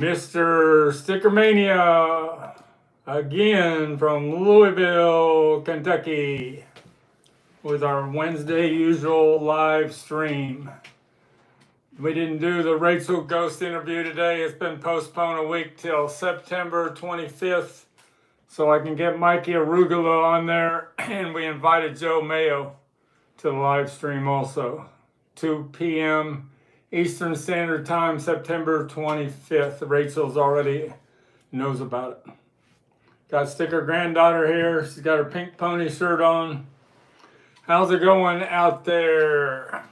Mr. Stickermania again from Louisville, Kentucky with our Wednesday usual live stream. We didn't do the Rachel Ghost interview today. It's been postponed a week till September 25th so I can get Mikey Arugula on there, and we invited Joe Mayo to the live stream also. 2 p.m. Eastern Standard Time, September 25th. Rachel's already knows about it. Got Sticker granddaughter here. She's got her pink pony shirt on. How's it going out there?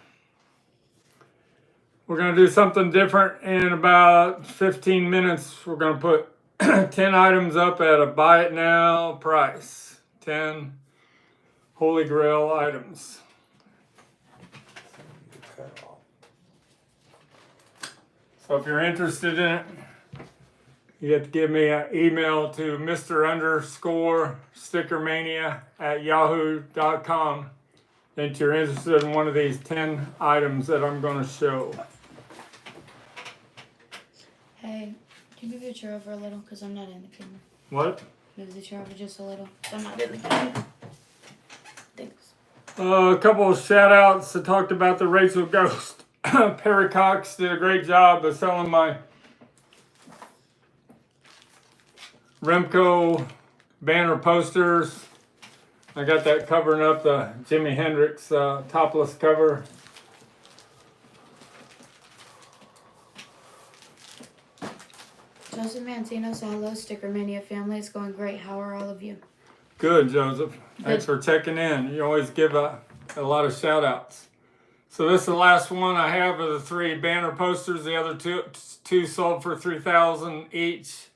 We're going to do something different in about 15 minutes. We're going to put 10 items up at a buy it now price. 10 Holy Grail items. So if you're interested in it, you have to give me an email to Mr._Stickermania@yahoo.com that you're interested in one of these 10 items that I'm going to show. Hey, can you move your chair over a little? Because I'm not in the camera. What? Move the chair over just a little. I'm not in the camera. Thanks. A couple of shout outs. I talked about the Rachel Ghost. Perry Cox did a great job of selling my Remco banner posters. I got that covering up the Jimi Hendrix topless cover. Joseph Mantino said, hello, Sticker Mania family. It's going great. How are all of you? Good, Joseph. Thanks for checking in. You always give a lot of shout outs. So this is the last one I have of the 3 banner posters. The other two sold for $3,000 each.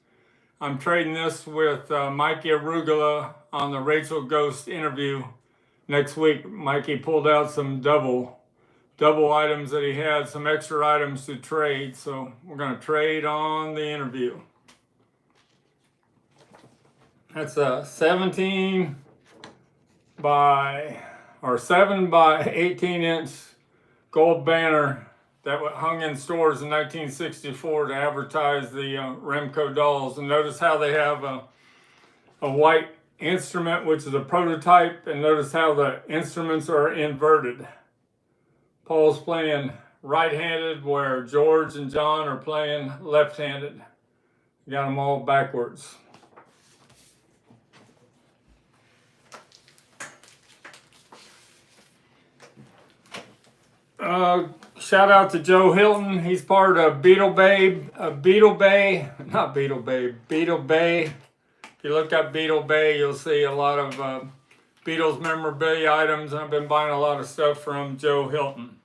I'm trading this with Mikey Arugula on the Rachel Ghost interview next week. Mikey pulled out some double items that he had, some extra items to trade. So we're going to trade on the interview. That's a 7 by 18 inch gold banner that hung in stores in 1964 to advertise the Remco dolls. And notice how they have a white instrument, which is a prototype, and notice how the instruments are inverted. Paul's playing right-handed where George and John are playing left-handed. Got them all backwards. Shout out to Joe Hilton. He's part of Beetle Bay. If you look up Beetle Bay, you'll see a lot of Beatles memorabilia items. I've been buying a lot of stuff from Joe Hilton.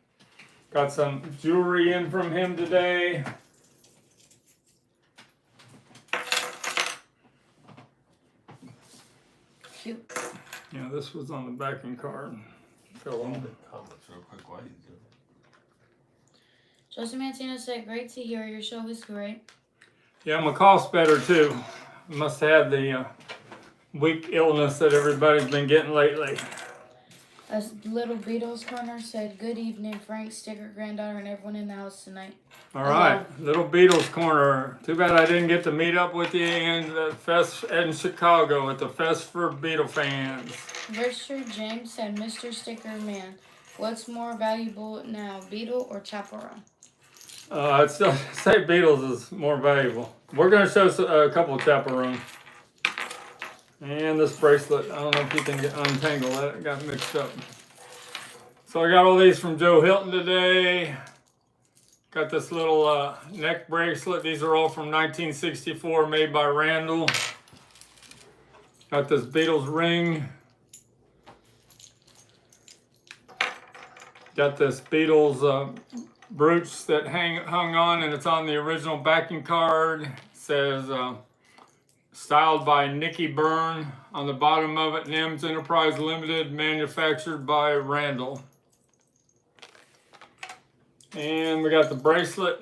Got some jewelry in from him today. Cute. Yeah, this was on the backing card. Fell on. Joseph Mantino said, great to hear. Your show was great. Yeah, my cough's better too. Must have the weak illness that everybody's been getting lately. A little Beatles corner said, good evening, Frank, Sticker, granddaughter, and everyone in the house tonight. All right, little Beatles corner. Too bad I didn't get to meet up with you in the fest in Chicago at the Fest for Beatle fans. Richard James said, Mr. Sticker Man, what's more valuable now, Beatle or Chappell Roan? I'd still say Beatles is more valuable. We're going to show a couple of Chappell Roan. And this bracelet, I don't know if you can untangle that. It got mixed up. So I got all these from Joe Hilton today. Got this little neck bracelet. These are all from 1964, made by Randall. Got this Beatles ring. Got this Beatles brooch that hung on, and it's on the original backing card. It says styled by Nicky Byrne on the bottom of it. NIMS Enterprise Limited, manufactured by Randall. And we got the bracelet,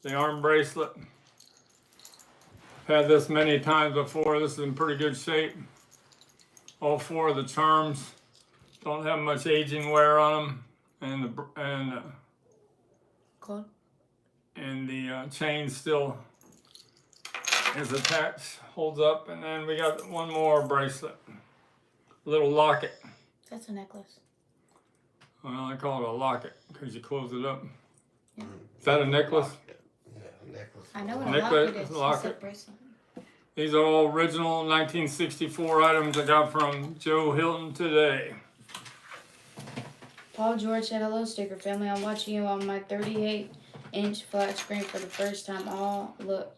the arm bracelet. Had this many times before. This is in pretty good shape. All 4 of the charms don't have much aging wear on them. And Cold? and the chain still is attached, holds up. And then we got one more bracelet, little locket. That's a necklace. Well, I call it a locket because you close it up. Yeah. Is that a necklace? Yeah, necklace. I know what a Necklace, locket is. She locket. said bracelet. These are all original 1964 items I got from Joe Hilton today. Paul George said, hello, Sticker Family. I'm watching you on my 38-inch flat screen for the first time.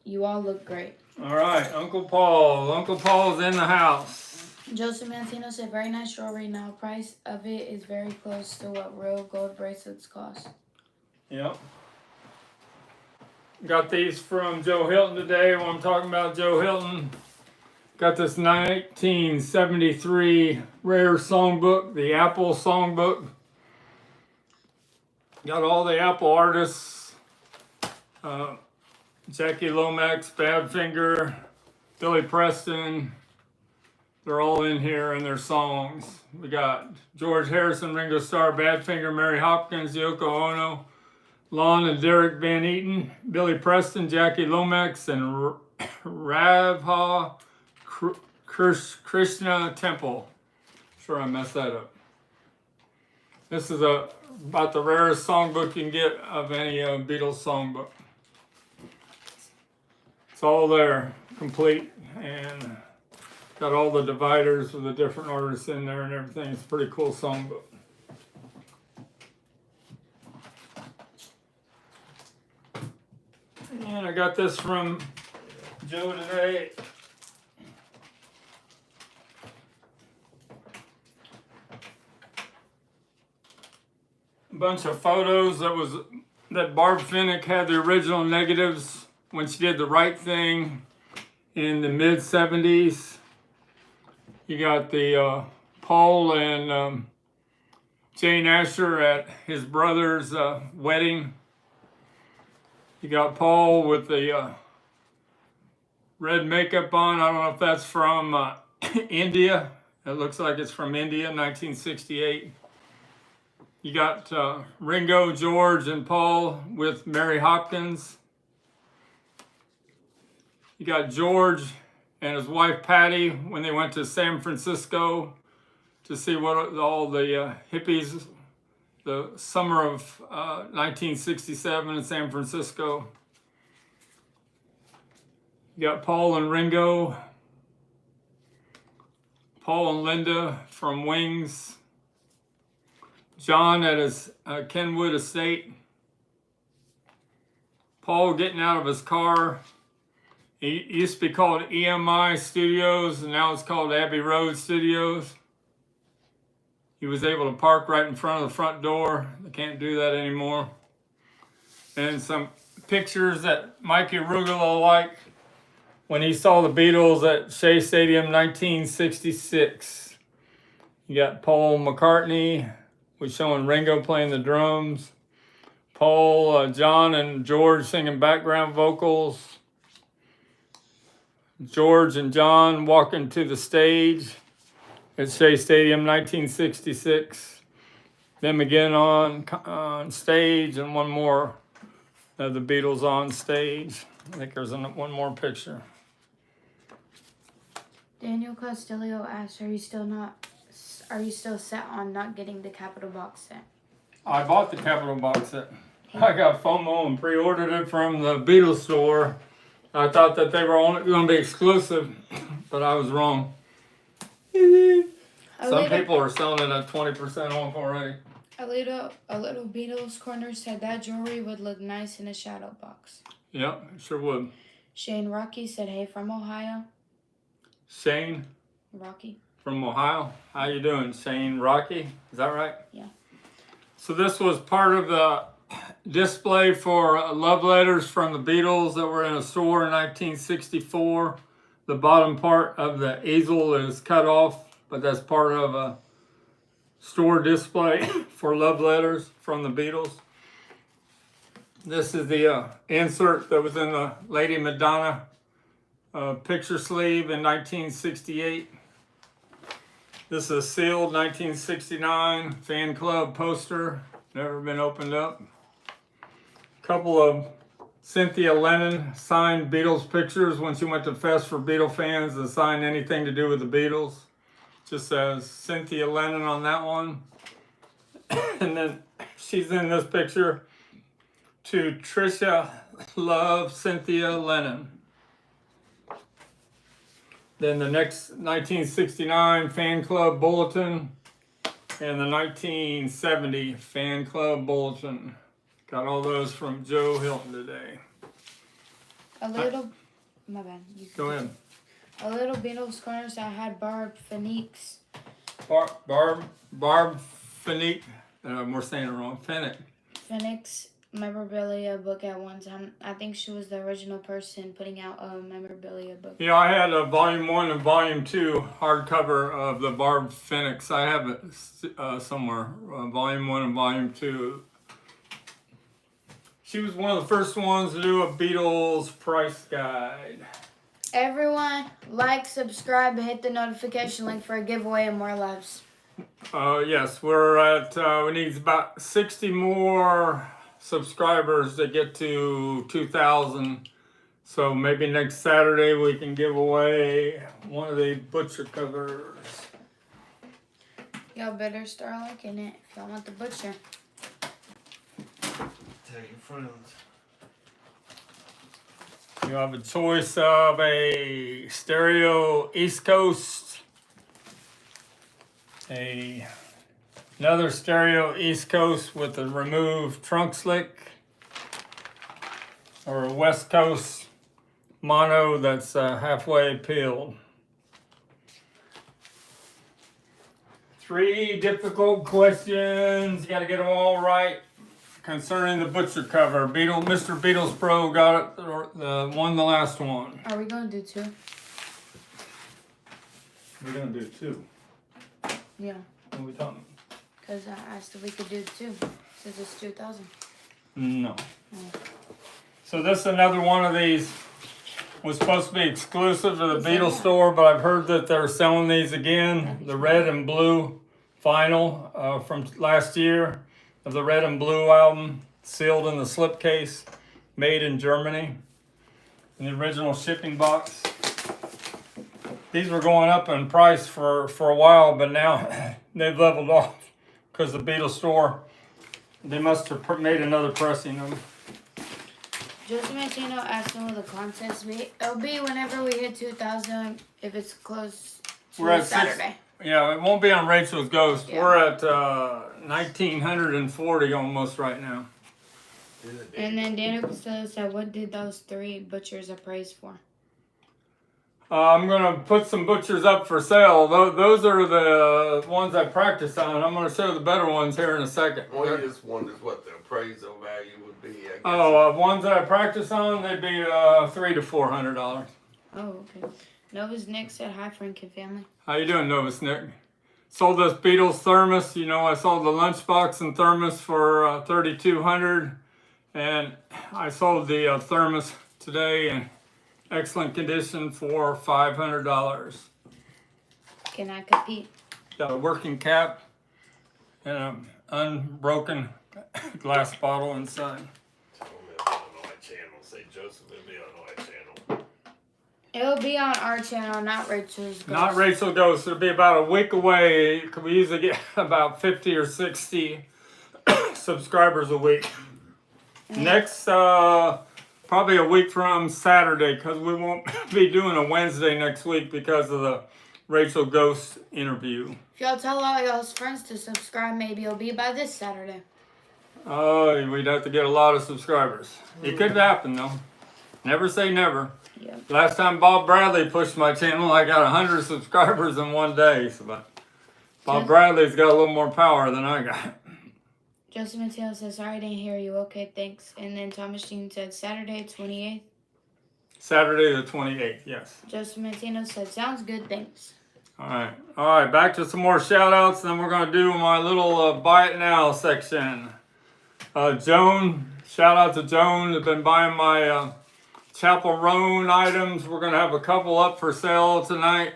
You all look great. All right, Uncle Paul. Uncle Paul's in the house. Joseph Mantino said, very nice jewelry. Now, price of it is very close to what real gold bracelets cost. Yep. Got these from Joe Hilton today. When I'm talking about Joe Hilton, got this 1973 rare songbook, the Apple songbook. Got all the Apple artists, Jackie Lomax, Badfinger, Billy Preston. They're all in here and their songs. We got George Harrison, Ringo Starr, Badfinger, Mary Hopkins, Yoko Ono, Lon and Derek Van Eaton, Billy Preston, Jackie Lomax, and Radha Krishna Temple. Sure I messed that up. This is about the rarest songbook you can get of any Beatles songbook. It's all there, complete, and got all the dividers with the different artists in there and everything. It's a pretty cool songbook. And I got this from Joe today. A bunch of photos that Barb Finnick had the original negatives when she did The Right Thing in the mid-70s. You got the Paul and Jane Asher at his brother's wedding. You got Paul with the red makeup on. I don't know if that's from India. It looks like it's from India, 1968. You got Ringo, George, and Paul with Mary Hopkins. You got George and his wife Patty when they went to San Francisco to see what all the hippies, the summer of 1967 in San Francisco. You got Paul and Ringo, Paul and Linda from Wings, John at his Kenwood estate, Paul getting out of his car. It used to be called EMI Studios, and now it's called Abbey Road Studios. He was able to park right in front of the front door. They can't do that anymore. And some pictures that Mikey Rugolo liked when he saw the Beatles at Shea Stadium 1966. You got Paul McCartney, was showing Ringo playing the drums. Paul, John, and George singing background vocals. George and John walking to the stage at Shea Stadium 1966. Them again on stage, and one more of the Beatles on stage. I think there's one more picture. Daniel Castillo asked, are you still set on not getting the Capitol box set? I bought the Capitol box set. I got FOMO and pre-ordered it from the Beatles store. I thought that they were only going to be exclusive, but I was wrong. Some people are selling it at 20% off already. A little Beatles corner said that jewelry would look nice in a shadow box. Yep, it sure would. Shane Rocky said, hey, from Ohio. Shane? Rocky. From Ohio? How you doing, Shane Rocky? Is that right? Yeah. So this was part of the display for love letters from the Beatles that were in a store in 1964. The bottom part of the easel is cut off, but that's part of a store display for love letters from the Beatles. This is the insert that was in the Lady Madonna picture sleeve in 1968. This is a sealed 1969 fan club poster, never been opened up. Couple of Cynthia Lennon signed Beatles pictures when she went to Fest for Beatle fans to sign anything to do with the Beatles. Just says Cynthia Lennon on that one. And then she's in this picture. To Trisha, love, Cynthia Lennon. Then the next 1969 fan club bulletin and the 1970 fan club bulletin. Got all those from Joe Hilton today. A little, my bad. You Go ahead. A little Beatles corners that had Barb Phoenix. Barb Finick. We're saying it wrong. Phoenix memorabilia book at one time. I think she was the original person putting out a memorabilia book. Yeah, I had a volume 1 and volume 2 hardcover of the Barb Phoenix. I have it somewhere. Volume 1 and volume 2. She was one of the first ones to do a Beatles price guide. Everyone, like, subscribe, and hit the notification link for a giveaway and more lives. Yes, we're at, we need about 60 more subscribers to get to 2,000. So maybe next Saturday we can give away one of the Butcher covers. Y'all better start liking it if y'all want the Butcher. Tell your friends. You have a choice of a stereo East Coast, another stereo East Coast with a removed trunk slick, or a West Coast mono that's halfway peeled. 3 difficult questions. You got to get them all right. Concerning the Butcher cover, Mr. Beatles Pro got it, won the last one. Are we going to do 2? We're gonna do 2. Yeah. What are we talking? Because I asked if we could do 2, since it's 2,000. No. So this is another one of these. Was supposed to be exclusive to the Beatles store, but I've heard that they're selling these again. The red and blue vinyl from last year. Of the Red and Blue album, sealed in the slipcase, made in Germany, in the original shipping box. These were going up in price for a while, but now they've leveled off because the Beatles store, they must have made another pressing of them. Joseph Mantino asked me what the contest be. It'll be whenever we hit 2,000, if it's close to We're at Saturday. Yeah, it won't be on Rachel's Ghost. Yeah. We're at 1,940 almost right now. And then Daniel Costello said, what did those 3 butchers appraise for? I'm going to put some butchers up for sale. Those are the ones I practice on. I'm going to show the better ones here in a second. Well, you just wondered what the appraisal value would be, I guess. Oh, ones that I practice on, they'd be $300 to $400. Oh, okay. Nova's Nick said, hi, Frank and family. How you doing, Novus Nick? Sold this Beatles thermos. You know, I sold the lunchbox and thermos for $3,200, and I sold the thermos today in excellent condition for $500. Can I compete? Got a working cap and an unbroken glass bottle inside. Tell them it'll be on our channel. Say, Joseph, it'll be on our channel. It'll be on our channel, not Rachel's Ghost. Not Rachel Ghost. It'll be about a week away. We usually get about 50 or 60 subscribers a week. Next, probably a week from Saturday, because we won't be doing a Wednesday next week because of the Rachel Ghost interview. If y'all tell all y'all's friends to subscribe, maybe it'll be by this Saturday. Oh, we'd have to get a lot of subscribers. It could happen, though. Never say never. Yep. Last time Bob Bradley pushed my channel, I got 100 subscribers in one day. So, but Bob Bradley's got a little more power than I got. Joseph Mateo says, sorry I didn't hear you. Okay, thanks. And then Thomas Jean said, Saturday, 28th. Saturday the 28th, yes. Joseph Mantino said, sounds good, thanks. All right, back to some more shout outs. Then we're going to do my little buy it now section. Joan, shout out to Joan, has been buying my Chappell Roan items. We're going to have a couple up for sale tonight.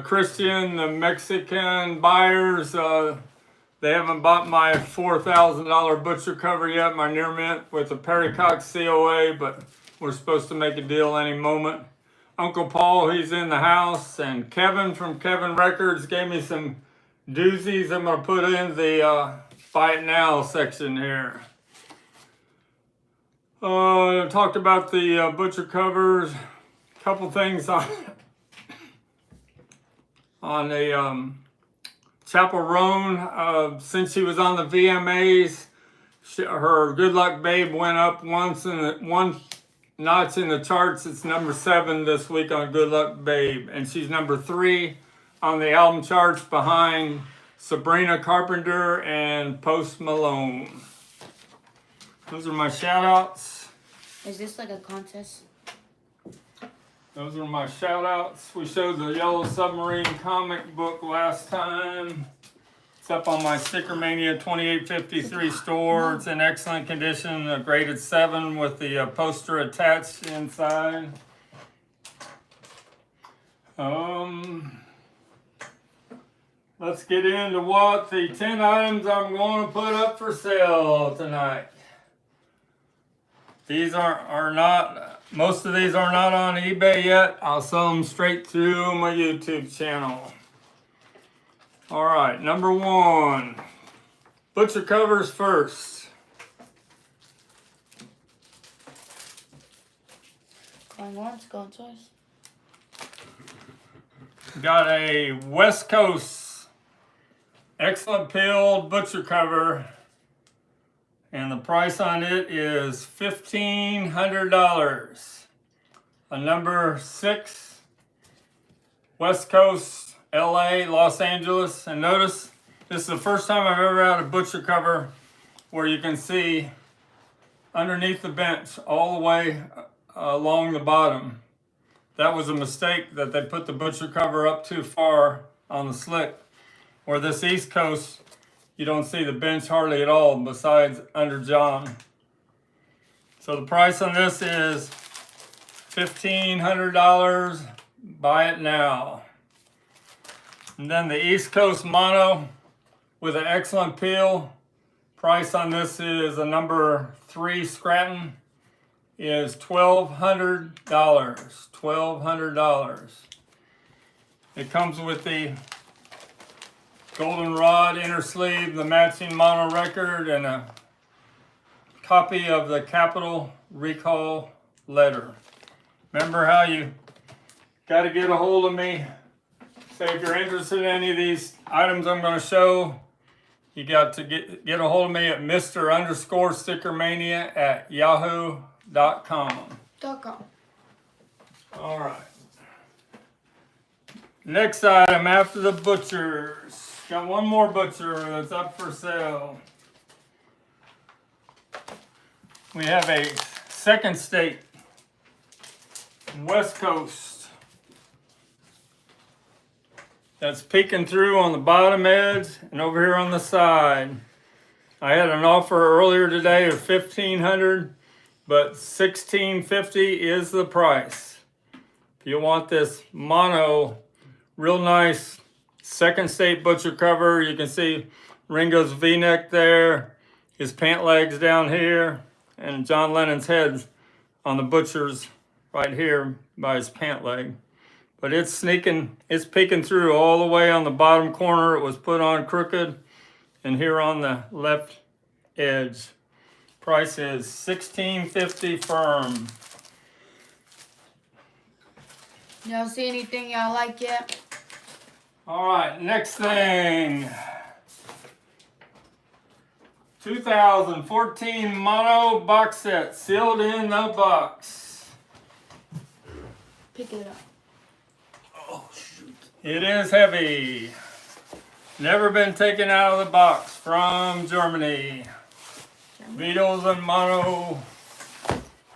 Christian, the Mexican buyers, They haven't bought my $4,000 butcher cover yet, my near mint with the Perry Cox COA, but we're supposed to make a deal any moment. Uncle Paul, he's in the house, and Kevin from Kevin Records gave me some doozies I'm going to put in the Buy It Now section here. Talked about the butcher covers, a couple things on the Chappell Roan. Since she was on the VMAs, her Good Luck Babe went up one notch in the charts. It's number 7 this week on Good Luck Babe, and she's number 3 on the album charts behind Sabrina Carpenter and Post Malone. Those are my shout outs. Is this like a contest? Those are my shout outs. We showed the Yellow Submarine comic book last time. It's up on my STICKERMANIA 2853 store. It's in excellent condition, a graded 7 with the poster attached inside. Let's get into what the 10 items I'm going to put up for sale tonight. These are not, most of these are not on eBay yet. I'll sell them straight through my YouTube channel. All right, number 1, butcher covers first. Going once, going twice. Got a West Coast excellent peeled butcher cover, and the price on it is $1,500. A number 6, West Coast, LA, Los Angeles. And notice, this is the first time I've ever had a butcher cover where you can see underneath the bench all the way along the bottom. That was a mistake that they put the butcher cover up too far on the slick. Where this East Coast, you don't see the bench hardly at all besides under John. So the price on this is $1,500. Buy it now. And then the East Coast mono with an excellent peel. Price on this is a number 3 Scranton is $1,200. $1,200. It comes with the goldenrod inner sleeve, the matching mono record, and a copy of the Capitol recall letter. Remember how you got to get a hold of me. Say if you're interested in any of these items I'm going to show, you got to get a hold of me at Mr_Stickermania@yahoo.com. All right. Next item after the butchers. Got one more butcher that's up for sale. We have a second state, West Coast, that's peeking through on the bottom edge and over here on the side. I had an offer earlier today of $1,500, but $1,650 is the price. If you want this mono, real nice second state butcher cover, you can see Ringo's V-neck there, his pant legs down here, and John Lennon's head on the butcher's right here by his pant leg. But it's peeking through all the way on the bottom corner. It was put on crooked, and here on the left edge. Price is $1,650 firm. Y'all see anything y'all like yet? All right, next thing. 2014 mono box set, sealed in the box. Pick it up. Oh, shoot. It is heavy. Never been taken out of the box, from Germany. Beatles and mono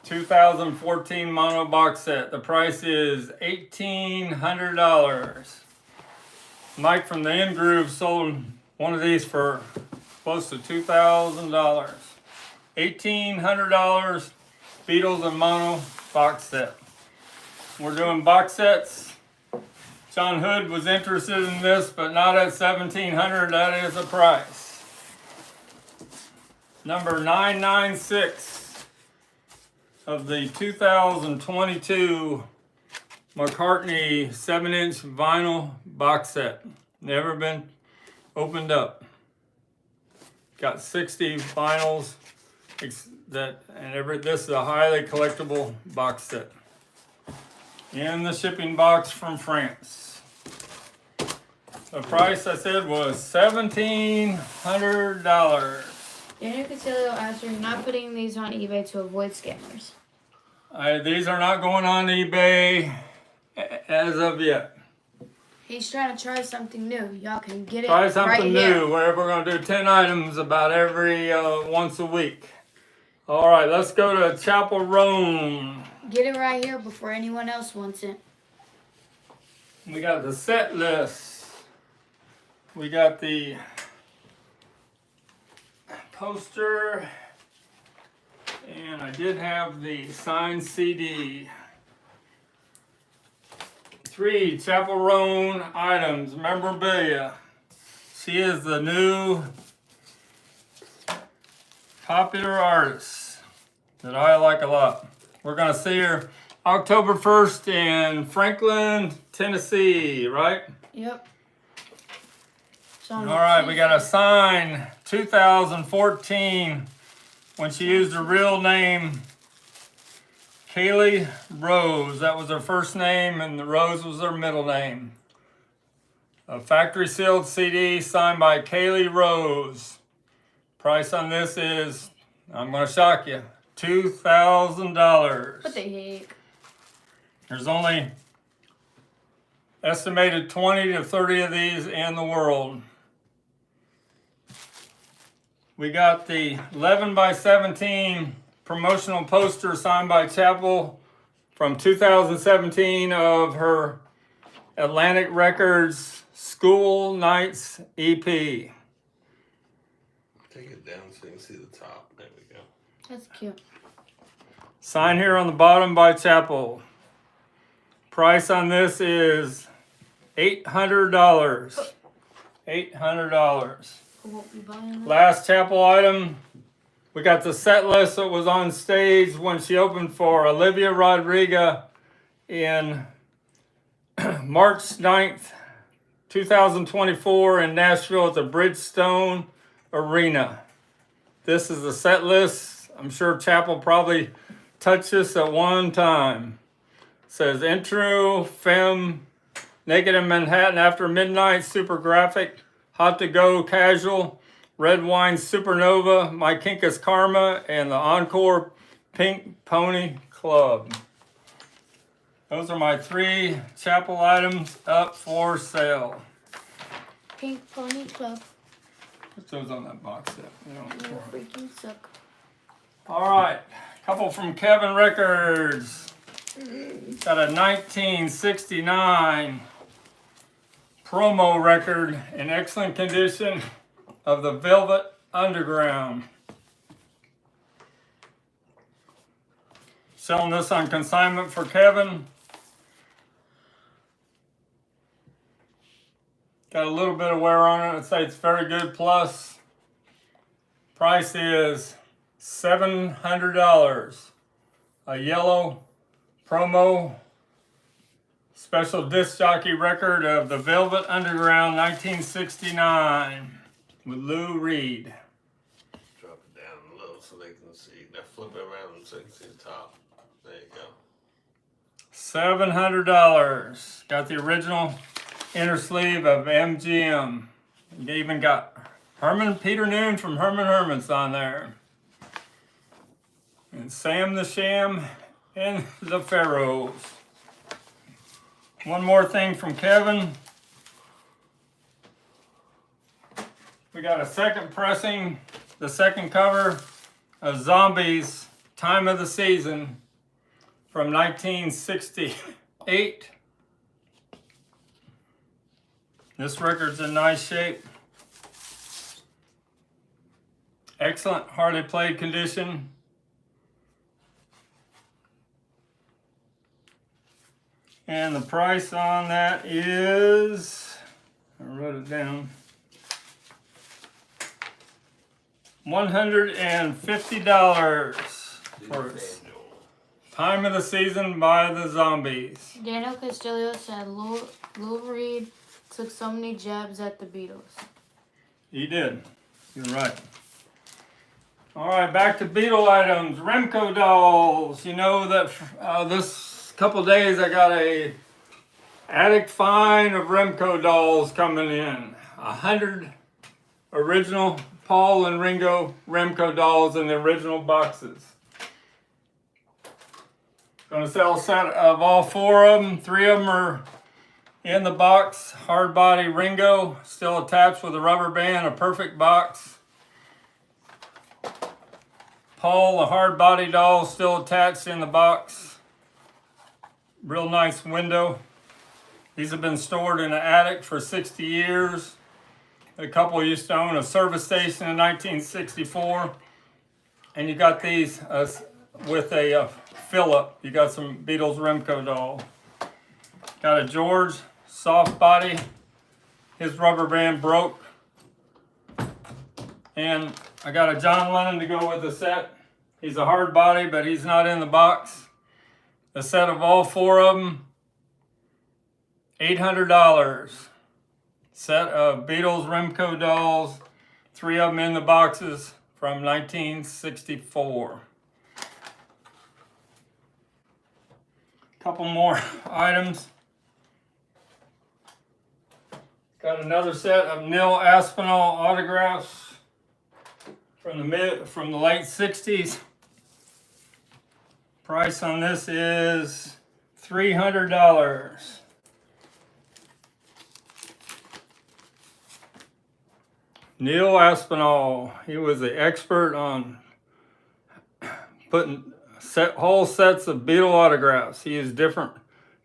2014 mono box set. The price is $1,800. Mike from the In Groove sold one of these for close to $2,000. $1,800 Beatles and mono box set. We're doing box sets. John Hood was interested in this, but not at $1,700. That is the price. number 996 of the 2022 McCartney 7-inch vinyl box set. Never been opened up. Got 60 vinyls. This is a highly collectible box set. In the shipping box from France. The price I said was $1,700. Daniel Castillo asked, "You're not putting these on eBay to avoid scammers?" These are not going on eBay as of yet. He's trying to try something new. Y'all can get it Try something right new where we're going to do 10 items about every once a week. All right, let's go to Chappell Roan. Get it right here before anyone else wants it. We got the set list. We got the poster. And I did have the signed CD. 3 Chappell Roan items, memorabilia. She is the new popular artist that I like a lot. We're going to see her October 1st in Franklin, Tennessee, right? Yep. All right, we got a sign 2014 when she used her real name, Kaylee Rose. That was her first name, and the Rose was her middle name. A factory sealed CD signed by Kaylee Rose. Price on this is, I'm going to shock you, $2,000. What the heck? There's only estimated 20 to 30 of these in the world. We got the 11 by 17 promotional poster signed by Chappell from 2017 of her Atlantic Records School Nights EP. Take it down so you can see the top. There we go. That's cute. Sign here on the bottom by Chappell. Price on this is $800. $800. I won't be buying that. Last Chappell item. We got the set list that was on stage when she opened for Olivia Rodrigo in March 9th, 2024 in Nashville at the Bridgestone Arena. This is the set list. I'm sure Chappell probably touched this at one time. It says intro, femme, naked in Manhattan after midnight, super graphic, hot to go, casual, red wine supernova, my kink is karma, and the encore pink pony club. Those are my 3 Chappell items up for sale. Pink Pony Club. Put those on that box set. You freaking suck. All right, couple from Kevin Records. Got a 1969 promo record in excellent condition of the Velvet Underground. Selling this on consignment for Kevin. Got a little bit of wear on it. I'd say it's very good plus. Price is $700. A yellow promo special disc jockey record of the Velvet Underground 1969 with Lou Reed. Drop it down low so they can see. Now flip it around so you can see the top. There you go. $700. Got the original inner sleeve of MGM. You even got Peter Noon from Herman Hermits on there. And Sam the Sham and the Pharaohs. One more thing from Kevin. We got a second pressing, the second cover of Zombies, Time of the Season from 1968. This record's in nice shape. Excellent, hardly played condition. And the price on that is, I wrote it down, $150 for Time of the Season by the Zombies. Daniel Castillo said Lou Reed took so many jabs at the Beatles. He did. You're right. All right, back to Beatle items. Remco dolls. You know that this couple days I got a attic find of Remco dolls coming in. 100 original Paul and Ringo Remco dolls in the original boxes. Gonna sell a set of all 4 of them. 3 of them are in the box. Hard body Ringo, still attached with a rubber band, a perfect box. Paul, the hard body doll, still attached in the box. Real nice window. These have been stored in the attic for 60 years. A couple used to own a service station in 1964. And you got these with a fill-up. You got some Beatles Remco doll. Got a George, soft body. His rubber band broke. And I got a John Lennon to go with the set. He's a hard body, but he's not in the box. A set of all 4 of them, $800. Set of Beatles Remco dolls, 3 of them in the boxes from 1964. Couple more items. Got another set of Neil Aspinall autographs from the late 60s. Price on this is $300. Neil Aspinall, he was the expert on putting whole sets of Beatle autographs. He used different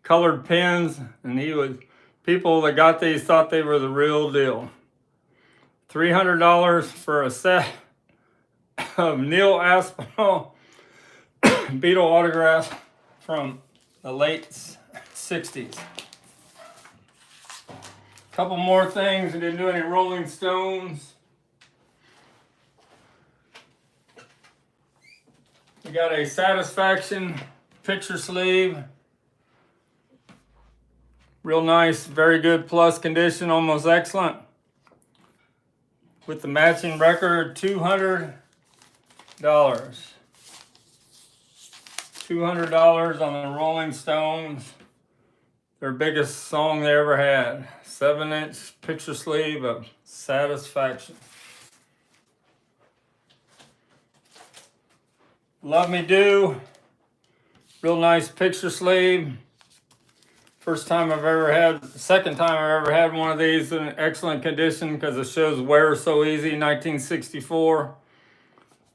colored pens, and people that got these thought they were the real deal. $300 for a set of Neil Aspinall Beatle autographs from the late 60s. Couple more things. We didn't do any Rolling Stones. We got a Satisfaction picture sleeve. Real nice, very good plus condition, almost excellent. With the matching record, $200. $200 on the Rolling Stones. Their biggest song they ever had. 7-inch picture sleeve of Satisfaction. Love Me Do. Real nice picture sleeve. Second time I've ever had one of these in excellent condition because it shows wear so easy. 1964.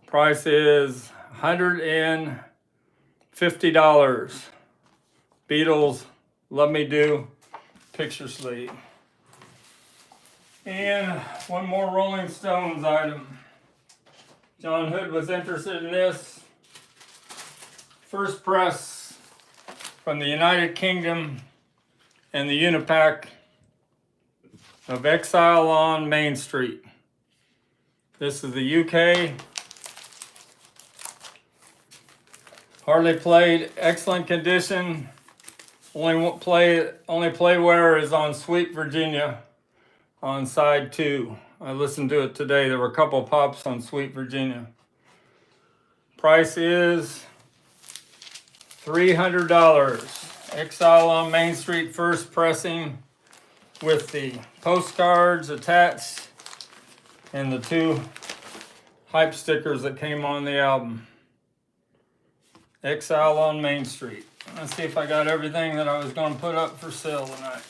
Price is $150. Beatles Love Me Do picture sleeve. And one more Rolling Stones item. John Hood was interested in this. First press from the United Kingdom and the Unipack of Exile on Main Street. This is the UK. Hardly played, excellent condition. Only play wear is on Sweet Virginia on side 2. I listened to it today. There were a couple pops on Sweet Virginia. Price is $300. Exile on Main Street, first pressing with the postcards attached and the 2 hype stickers that came on the album. Exile on Main Street. Let's see if I got everything that I was going to put up for sale tonight.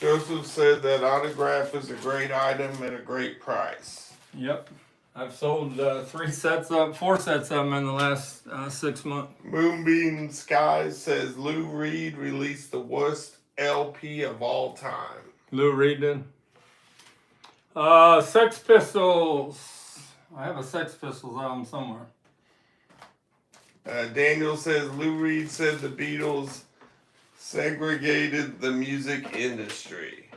Joseph said that autograph is a great item at a great price. Yep. I've sold 4 sets of them in the last 6 months. Moonbeam Skies says Lou Reed released the worst LP of all time. Lou Reed did. Sex Pistols. I have a Sex Pistols album somewhere. Daniel says Lou Reed said the Beatles segregated the music industry.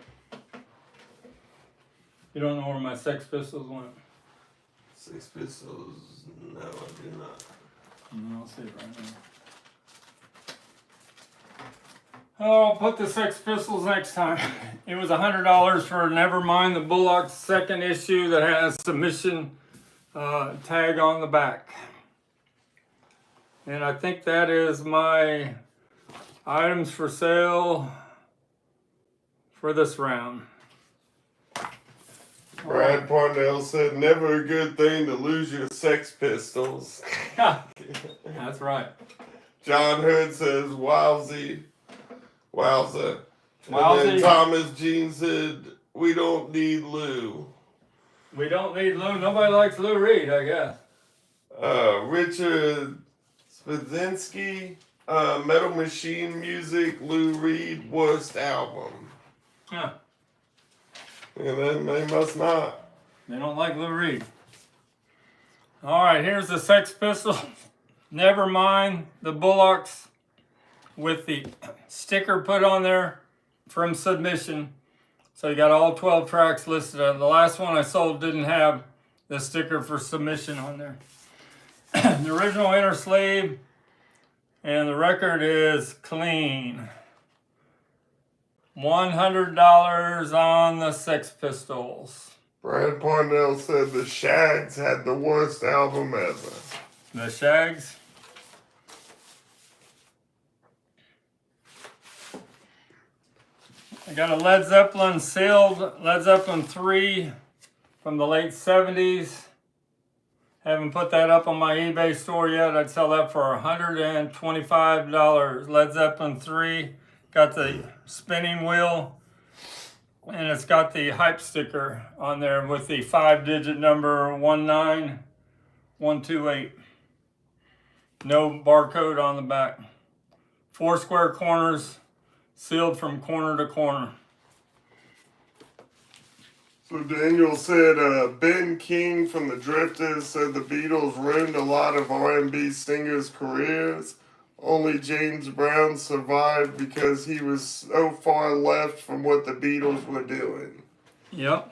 You don't know where my Sex Pistols went? Sex Pistols. No, I do not. I'll see it right now. Oh, I'll put the Sex Pistols next time. It was $100 for Nevermind the Bullock's second issue that has submission tag on the back. And I think that is my items for sale for this round. Brad Parnell said, never a good thing to lose your Sex Pistols. That's right. John Hood says, wowzy. Wowza. And Wowzy. then Thomas Jean said, we don't need Lou. We don't need Lou. Nobody likes Lou Reed, I guess. Richard Spedzinski, Metal Machine Music, Lou Reed, worst album. Huh. And then they must not. They don't like Lou Reed. All right, here's the Sex Pistols. Nevermind the Bullocks with the sticker put on there from submission. So you got all 12 tracks listed. The last one I sold didn't have the sticker for submission on there. The original inner sleeve and the record is clean. $100 on the Sex Pistols. Brad Parnell said the Shags had the worst album ever. The Shags. I got a Led Zeppelin sealed, Led Zeppelin 3 from the late 70s. Haven't put that up on my eBay store yet. I'd sell that for $125. Led Zeppelin 3. Got the spinning wheel. And it's got the hype sticker on there with the 5-digit number 19128. No barcode on the back. 4 square corners. Sealed from corner to corner. So Daniel said, Ben King from the Drifters said the Beatles ruined a lot of R&B singers' careers. Only James Brown survived because he was so far left from what the Beatles were doing. Yep.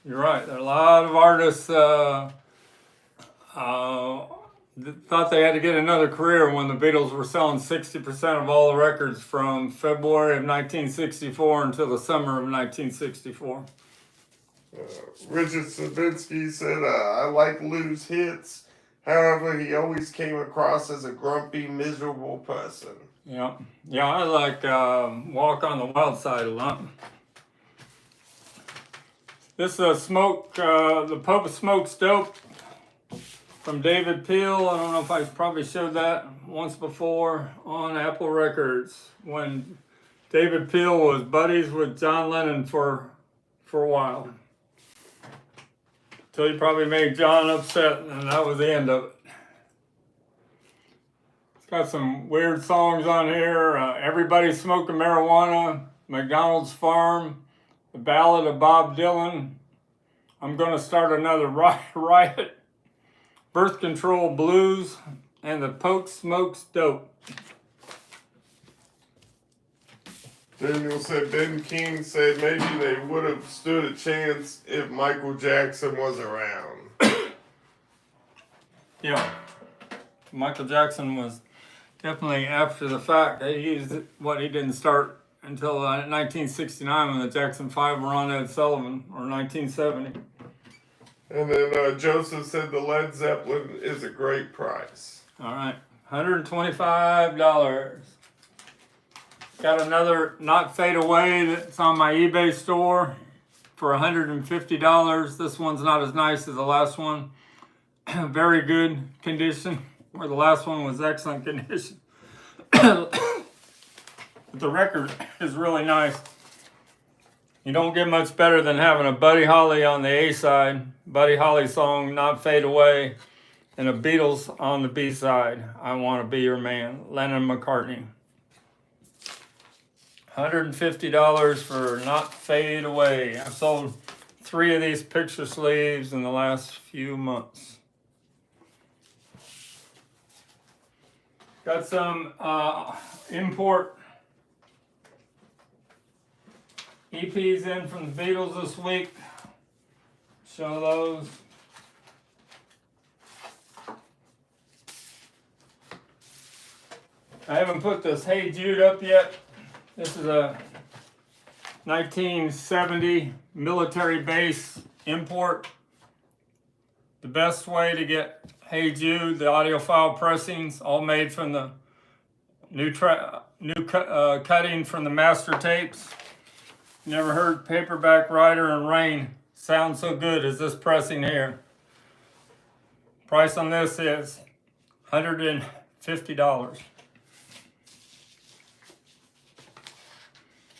You're right. There are a lot of artists thought they had to get another career when the Beatles were selling 60% of all the records from February of 1964 until the summer of 1964. Richard Sabinsky said, I like Lou's hits. However, he always came across as a grumpy, miserable person. Yeah. Yeah, I like Walk on the Wild Side a lot. This is the Pope Smokes Dope from David Peel. I don't know if I probably showed that once before on Apple Records when David Peel was buddies with John Lennon for a while. Till he probably made John upset, and that was the end of it. It's got some weird songs on here. Everybody Smoking Marijuana, McDonald's Farm, The Ballad of Bob Dylan, I'm Gonna Start Another Riot, Birth Control Blues, and the Pope Smokes Dope. Daniel said Ben King said maybe they would have stood a chance if Michael Jackson was around. Yeah. Michael Jackson was definitely after the fact. He didn't start until 1969 when the Jackson 5 were on Ed Sullivan, or 1970. And then Joseph said the Led Zeppelin is a great price. All right, $125. Got another Not Fade Away that's on my eBay store for $150. This one's not as nice as the last one. Very good condition, where the last one was excellent condition. The record is really nice. You don't get much better than having a Buddy Holly on the A side, Buddy Holly song Not Fade Away, and a Beatles on the B side, I Want to Be Your Man, Lennon McCartney. $150 for Not Fade Away. I've sold 3 of these picture sleeves in the last few months. Got some import EPs in from the Beatles this week. Show those. I haven't put this Hey Jude up yet. This is a 1970 military base import. The best way to get Hey Jude, the audiophile pressings, all made from the new cutting from the master tapes. Never heard Paperback Writer and Rain sound so good as this pressing here. Price on this is $150.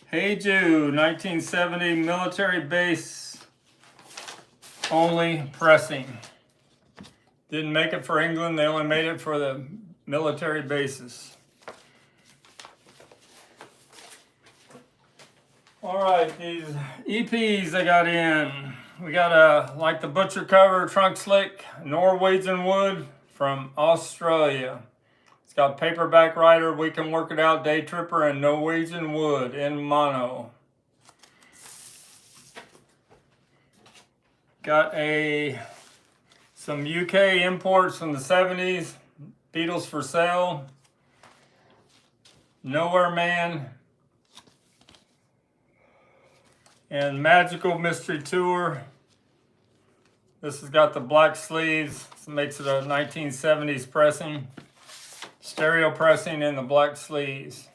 Hey Jude, 1970 military base only pressing. Didn't make it for England, they only made it for the military bases. All right, these EPs I got in. We got like the Butcher Cover, Trunk Slick, Norwegian Wood from Australia. It's got Paperback Writer, We Can Work It Out, Day Tripper, and Norwegian Wood in mono. Got some UK imports from the 70s, Beatles for Sale, Nowhere Man, and Magical Mystery Tour. This has got the black sleeves. This makes it a 1970s pressing. Stereo pressing in the black sleeves.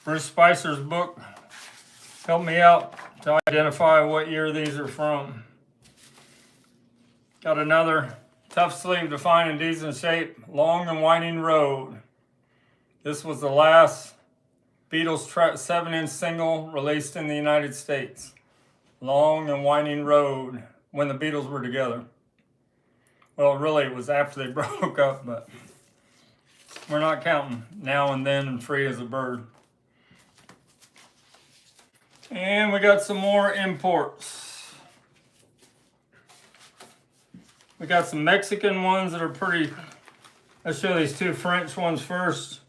Bruce Spicer's book helped me out to identify what year these are from. Got another tough sleeve to find in decent shape, Long and Winding Road. This was the last Beatles 7-inch single released in the United States. Long and Winding Road, when the Beatles were together. Well, really it was after they broke up, but we're not counting Now and Then and Free as a Bird. And we got some more imports. We got some Mexican ones that are pretty. Let's show these two French ones first.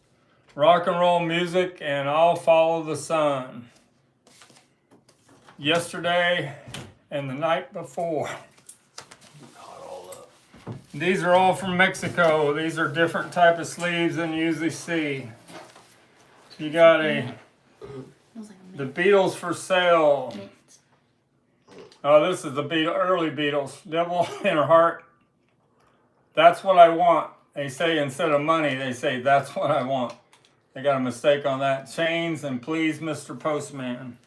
Rock and Roll Music and I'll Follow the Sun. Yesterday and the Night Before. These are all from Mexico. These are different type of sleeves than you usually see. You got the Beatles for Sale. Oh, this is the early Beatles. Devil in Her Heart. That's What I Want. They say instead of money, they say that's what I want. They got a mistake on that. Chains and Please Mr. Postman.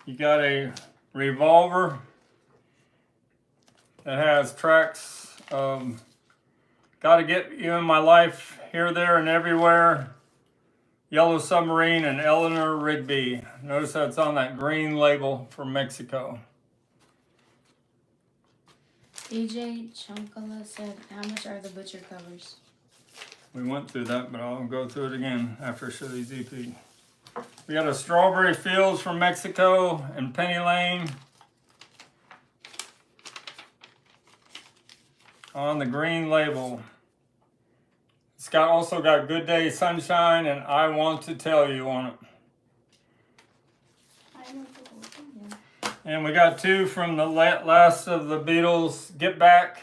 You got a Revolver that has tracks of Gotta Get You in My Life, Here, There, and Everywhere, Yellow Submarine, and Eleanor Rigby. Notice that's on that green label from Mexico. DJ Chunkala said, how much are the Butcher Covers? We went through that, but I'll go through it again after I show these EP. We got a Strawberry Fields from Mexico and Penny Lane on the green label. It's also got Good Day Sunshine and I Want to Tell You on it. And we got two from the last of the Beatles, Get Back.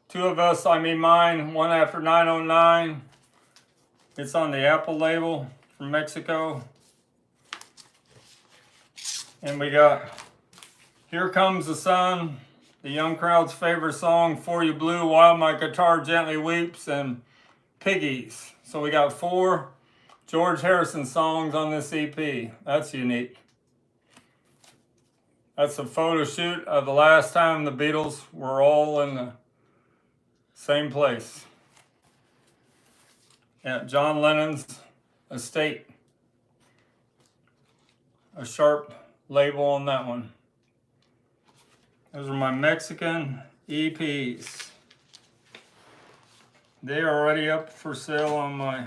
Two of Us, I Mean Mine, One After 909. It's on the Apple label from Mexico. And we got Here Comes the Sun, the young crowd's favorite song, For You Blue, While My Guitar Gently Weeps, and Piggies. So we got 4 George Harrison songs on this EP. That's unique. That's a photo shoot of the last time the Beatles were all in the same place at John Lennon's estate. A sharp label on that one. Those are my Mexican EPs. They are already up for sale on my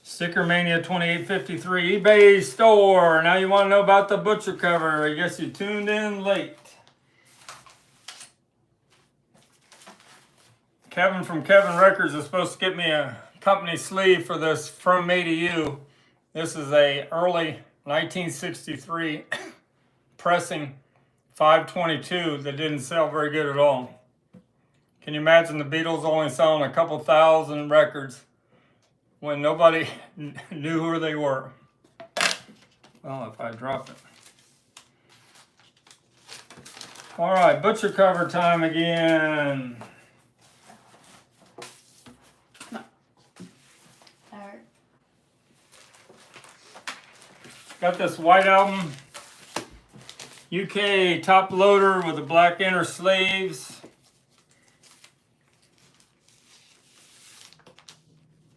STICKERMANIA 2853 eBay store. Now you want to know about the Butcher Cover. I guess you tuned in late. Kevin from Kevin Records is supposed to get me a company sleeve for this From Me to You. This is a early 1963 pressing 522 that didn't sell very good at all. Can you imagine the Beatles only selling a couple thousand records when nobody knew who they were. Well, if I drop it. All right, butcher cover time again. Alright. Got this white album. UK top loader with the black inner sleeves.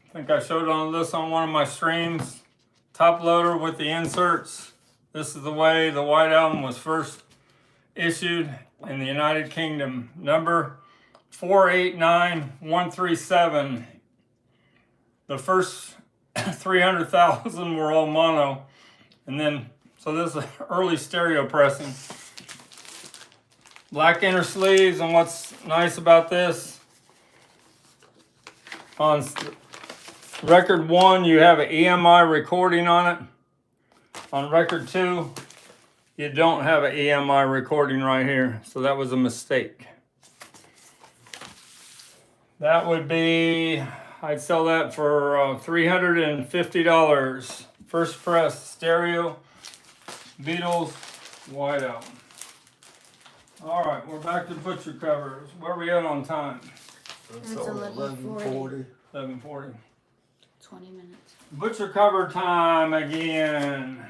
I think I showed on this on one of my streams. Top loader with the inserts. This is the way the white album was first issued in the United Kingdom. Number 489137. The first 300,000 were all mono. And then, so this is early stereo pressing. Black inner sleeves, and what's nice about this, on record 1 you have an EMI recording on it. On record 2 you don't have an EMI recording right here, so that was a mistake. That would be, I'd sell that for $350. First press stereo, Beatles white album. All right, we're back to butcher covers. Where are we at on time? It's 11:40. 11:40. 20 minutes. Butcher cover time again.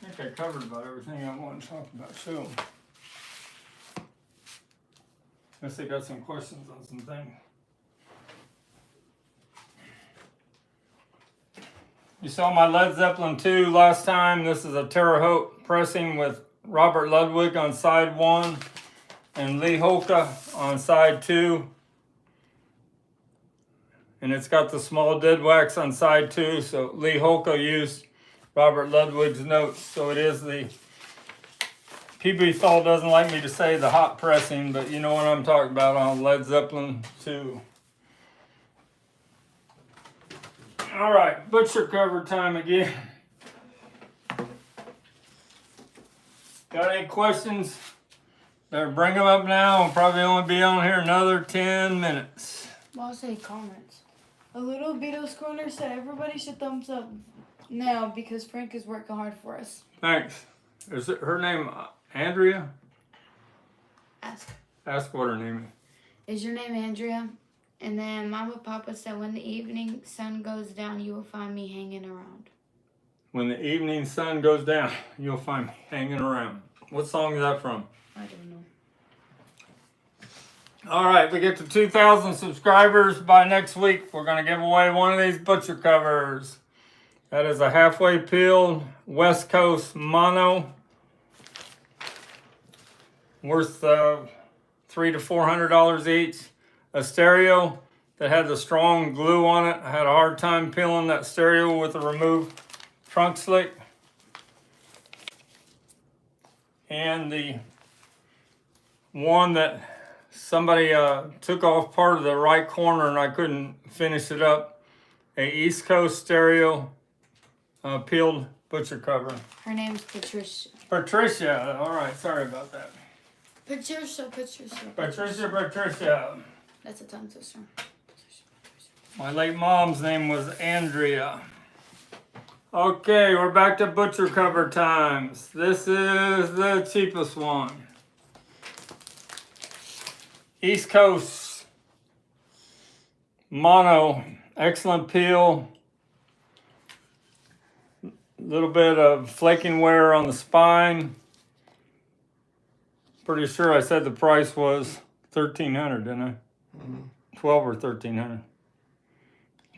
I think I covered about everything I want to talk about. Show. Guess they got some questions on some things. You saw my Led Zeppelin 2 last time. This is a Terre Haute pressing with Robert Ludwig on side 1 and Lee Holka on side 2. And it's got the small dead wax on side 2, so Lee Holka used Robert Ludwig's notes. So it is the, PB Thal doesn't like me to say the hot pressing, but you know what I'm talking about on Led Zeppelin 2. All right, butcher cover time again. Got any questions? Better bring them up now. I'll probably only be on here another 10 minutes. Well, I'll say comments. A little Beatles corner said everybody should thumbs up now because Frank is working hard for us. Thanks. Is it her name Andrea? Ask what her name is. Is your name Andrea? And then Mama Papa said, when the evening sun goes down, you will find me hanging around. When the evening sun goes down, you'll find me hanging around. What song is that from? I don't know. All right, we get to 2,000 subscribers by next week. We're going to give away one of these butcher covers. That is a halfway peeled West Coast mono. Worth $300 to $400 each. A stereo that had the strong glue on it. I had a hard time peeling that stereo with a removed trunk slick. And the one that somebody took off part of the right corner and I couldn't finish it up. A East Coast stereo peeled butcher cover. Her name's Patricia. Patricia. All right, sorry about that. Patricia. Patricia. That's a tongue twister. My late mom's name was Andrea. Okay, we're back to butcher cover times. This is the cheapest one. East Coast mono, excellent peel. Little bit of flaking wear on the spine. Pretty sure I said the price was $1,300, didn't I? 12 or 1,300.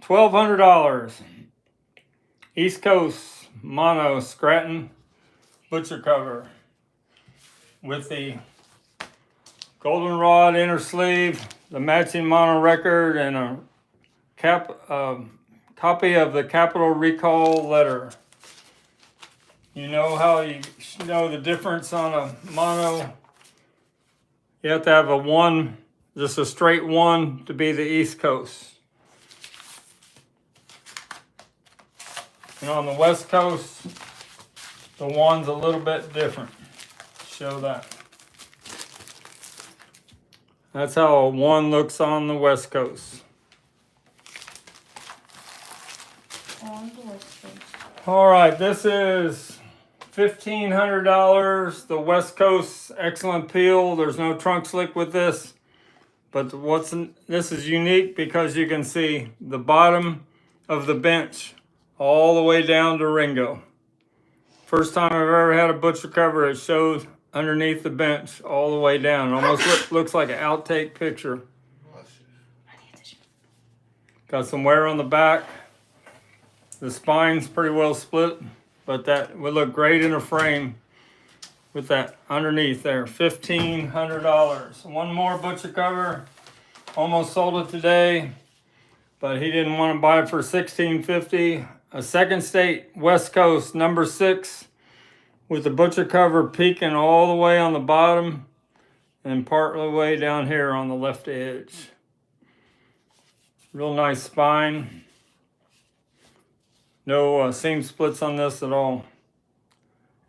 $1,200. East Coast mono Scranton butcher cover with the goldenrod inner sleeve, the matching mono record, and a copy of the Capitol Recall letter. You know how you know the difference on a mono? You have to have a 1, just a straight 1 to be the East Coast. And on the West Coast, the 1's a little bit different. Show that. That's how a 1 looks on the West Coast. On the West Coast. All right, this is $1,500. The West Coast excellent peel. There's no trunk slick with this, but this is unique because you can see the bottom of the bench all the way down to Ringo. First time I've ever had a butcher cover. It shows underneath the bench all the way down. It almost looks like an outtake picture. Got some wear on the back. The spine's pretty well split, but that would look great in a frame with that underneath there. $1,500. One more butcher cover. Almost sold it today, but he didn't want to buy it for $1,650. A second state West Coast number 6 with the butcher cover peeking all the way on the bottom and part of the way down here on the left edge. Real nice spine. No seam splits on this at all.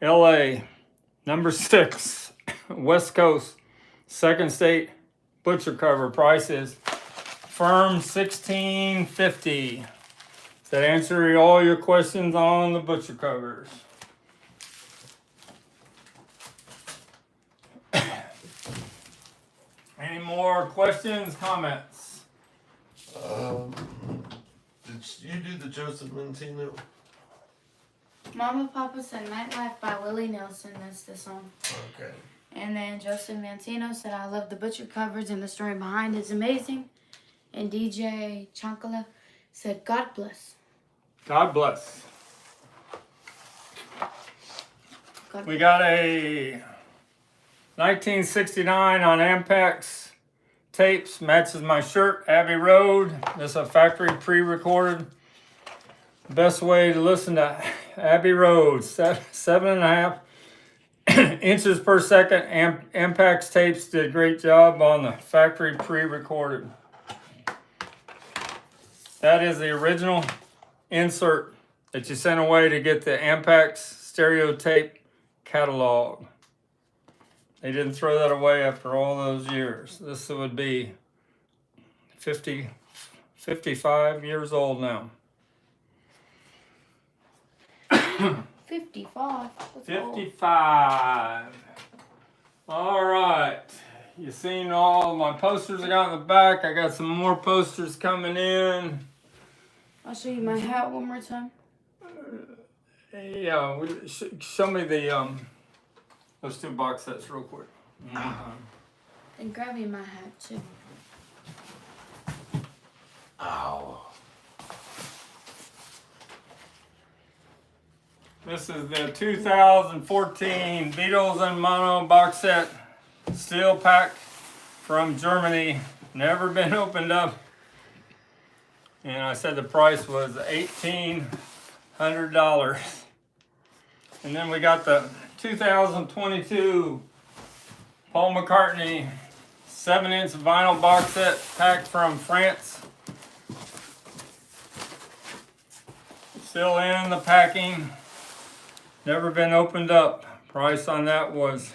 LA, number 6, West Coast, second state butcher cover. Price is firm $1,650. Does that answer all your questions on the butcher covers? Any more questions, comments? Did you do the Joseph Mentino? Mama Papa said Nightlife by Willie Nelson. That's the song. Okay. And then Joseph Mantino said, I love the butcher covers and the story behind it's amazing. And DJ Chankala said, God bless. God bless. God We got a 1969 on Ampex tapes. Matches my shirt, Abbey Road. This is a factory pre-recorded. Best way to listen to Abbey Road. 7.5 inches per second. Ampex tapes did a great job on the factory pre-recorded. That is the original insert that you sent away to get the Ampex stereo tape catalog. They didn't throw that away after all those years. This would be 55 years old now. 55. 55. All right. You seen all my posters I got in the back. I got some more posters coming in. I'll show you my hat one more time. Yeah, show me the those 2 box sets real quick. And grab me my hat too. Ow. This is the 2014 Beatles and Mono box set, steel pack from Germany. Never been opened up. And I said the price was $1,800. And then we got the 2022 Paul McCartney 7-inch vinyl box set packed from France. Still in the packing. Never been opened up. Price on that was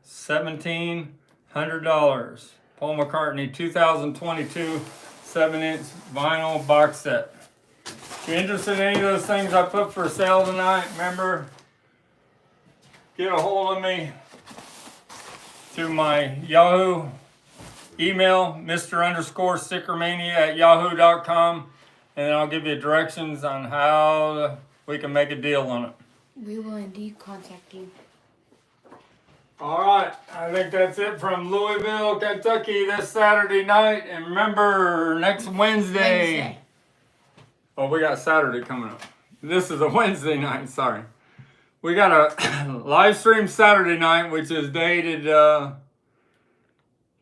$1,700. Paul McCartney 2022 7-inch vinyl box set. If you're interested in any of those things I put for sale tonight, remember, get a hold of me through my Yahoo email, Mr_stickermania@yahoo.com, and I'll give you directions on how we can make a deal on it. We will indeed contact you. All right, I think that's it from Louisville, Kentucky this Saturday night. And remember, next Wednesday. Oh, we got Saturday coming up. This is a Wednesday night, sorry. We got a live stream Saturday night, which is dated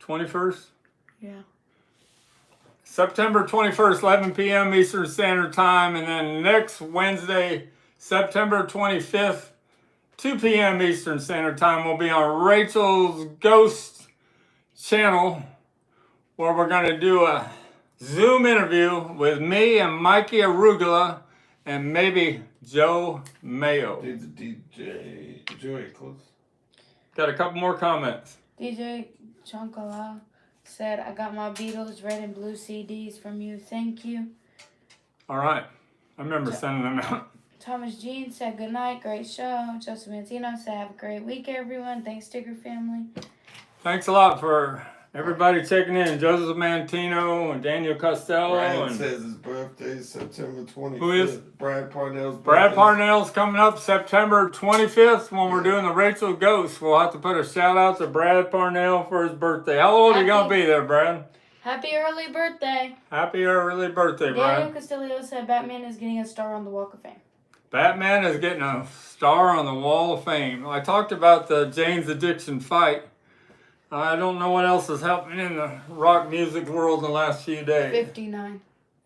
21st? Yeah. September 21st, 11 p.m. Eastern Standard Time. And then next Wednesday, September 25th, 2 p.m. Eastern Standard Time, will be on Rachel's Ghost channel, where we're going to do a Zoom interview with me and Mikey Arugula and maybe Joe Mayo. Did the DJ Joey close? Got a couple more comments. DJ Chankala said, I got my Beatles red and blue CDs from you. Thank you. All right. I remember sending them out. Thomas Jean said good night, great show. Joseph Mantino said have a great week, everyone. Thanks, Sticker family. Thanks a lot for everybody checking in. Joseph Mantino and Daniel Costello. Brian And says his birthday is September 25th. Who is? Brad Parnell's birthday. Brad Parnell's coming up September 25th when we're doing the Rachel Ghost. We'll have to put a shout out to Brad Parnell for his birthday. How old are you going to be there, Brad? Happy early birthday. Happy early birthday, Daniel Brad. Castillo said Batman is getting a star on the Walk of Fame. Batman is getting a star on the Wall of Fame. I talked about the Jane's Addiction fight. I don't know what else is happening in the rock music world in the last few days. 59.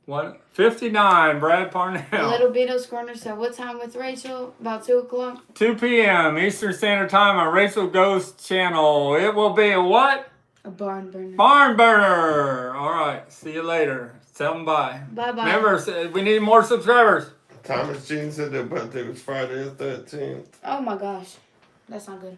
What? 59, Brad Parnell. Little Beatles Corner said, what time with Rachel? About 2 o'clock. 2 p.m. Eastern Standard Time on Rachel Ghost channel. It will be a what? A barn burner. Barn burner. All right. See you later. Tell them bye. Bye-bye. Remember, we need more subscribers. Thomas Jean said their birthday was Friday the 13th. Oh my gosh. That's not good.